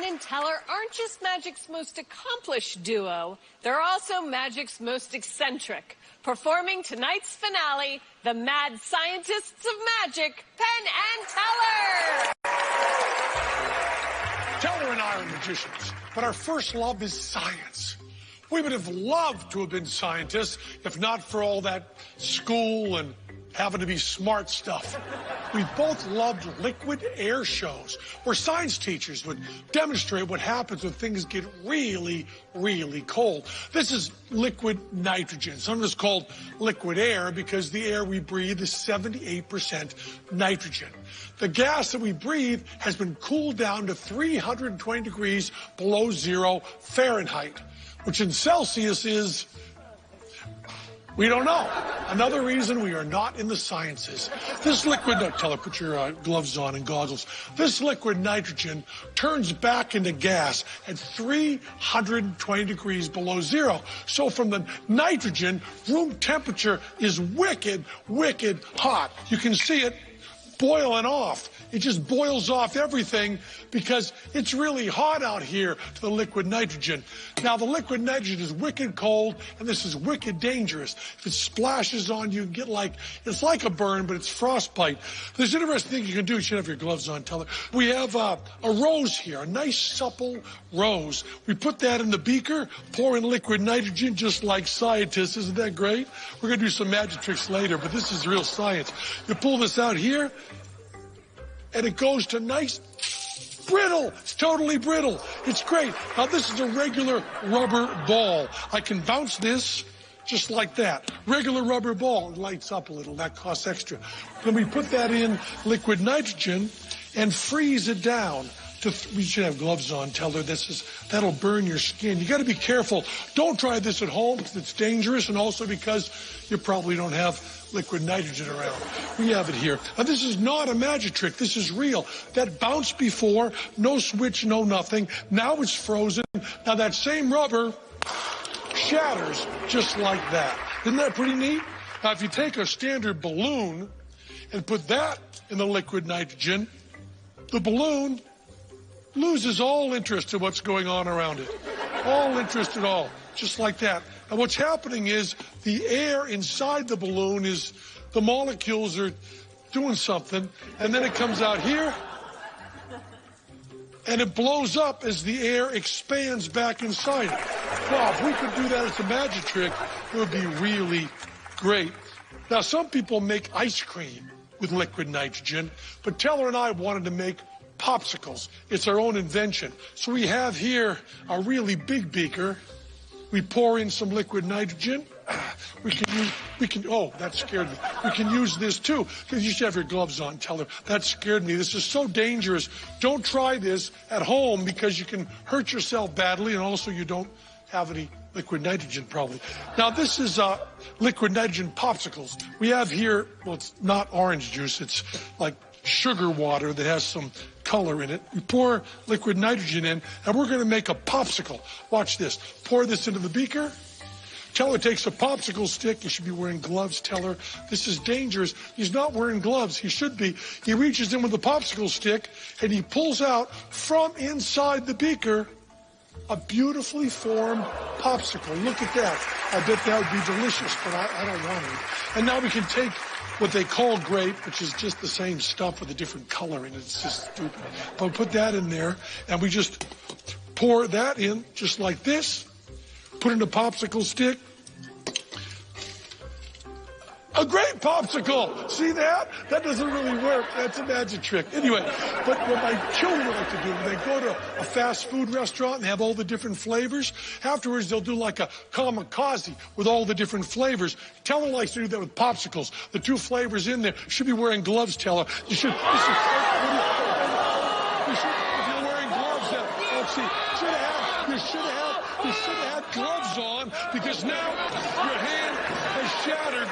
Penn and Teller aren't just magic's most accomplished duo, they're also magic's most eccentric. Performing tonight's finale, the mad scientists of magic, Penn and Teller! Teller and I are magicians, but our first love is science. We would have loved to have been scientists if not for all that school and having to be smart stuff. We both loved liquid air shows where science teachers would demonstrate what happens when things get really, really cold. This is liquid nitrogen. Sometimes called liquid air because the air we breathe is 78% nitrogen. The gas that we breathe has been cooled down to 320 degrees below 0 Fahrenheit, which in Celsius is... we don't know. Another reason we are not in the sciences. This liquid, Teller, put your gloves on and goggles. This liquid nitrogen turns back into gas at 320 degrees below 0. So from the nitrogen, room temperature is wicked, wicked hot. You can see it boiling off. It just boils off everything because it's really hot out here to the liquid nitrogen. Now, the liquid nitrogen is wicked cold, and this is wicked dangerous. If it splashes on you, get it's like a burn, but it's frostbite. There's an interesting thing you can do. You should have your gloves on, Teller. We have a rose here, a nice supple rose. We put that in the beaker, pour in liquid nitrogen just like scientists. Isn't that great? We're going to do some magic tricks later, but this is real science. You pull this out here, and it goes to nice brittle. It's totally brittle. It's great. Now, this is a regular rubber ball. I can bounce this just like that. Regular rubber ball. It lights up a little. That costs extra. Then we put that in liquid nitrogen and freeze it down. We should have gloves on, Teller. That'll burn your skin. You got to be careful. Don't try this at home because it's dangerous, and also because you probably don't have liquid nitrogen around. We have it here. Now, this is not a magic trick. This is real. That bounced before, no switch, no nothing. Now it's frozen. Now that same rubber shatters just like that. Isn't that pretty neat? Now, if you take a standard balloon and put that in the liquid nitrogen, the balloon loses all interest in what's going on around it. All interest at all. Just like that. And what's happening is the air inside the balloon the molecules are doing something, and then it comes out here, and it blows up as the air expands back inside it. Wow, if we could do that as a magic trick, it would be really great. Now, some people make ice cream with liquid nitrogen, but Teller and I wanted to make popsicles. It's our own invention. So we have here a really big beaker. We pour in some liquid nitrogen. Oh, that scared me. We can use this too. You should have your gloves on, Teller. That scared me. This is so dangerous. Don't try this at home because you can hurt yourself badly, and also you don't have any liquid nitrogen probably. Now, this is liquid nitrogen popsicles. We have here, well, it's not orange juice. It's like sugar water that has some color in it. We pour liquid nitrogen in, and we're going to make a popsicle. Watch this. Pour this into the beaker. Teller takes a popsicle stick. You should be wearing gloves, Teller. This is dangerous. He's not wearing gloves. He should be. He reaches in with the popsicle stick, and he pulls out from inside the beaker a beautifully formed popsicle. Look at that. I bet that would be delicious, but I don't want it. And now we can take what they call grape, which is just the same stuff with a different color in it. It's just stupid. But we put that in there, and we just pour that in just like this. Put in a popsicle stick. A grape popsicle! See that? That doesn't really work. That's a magic trick. Anyway, but what my children like to do, when they go to a fast food restaurant and have all the different flavors, afterwards they'll do like a kamikaze with all the different flavors. Teller likes to do that with popsicles. The two flavors in there. You should be wearing gloves, Teller. You should if you're wearing gloves, let's see. You should have had gloves on because now your hand has shattered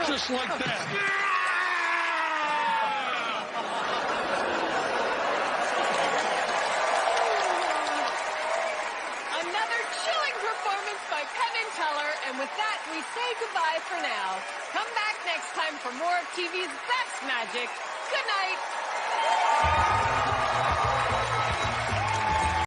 just like that. Another chilling performance by Penn and Teller, and with that, we say goodbye for now. Come back next time for more of TV's best magic. Good night.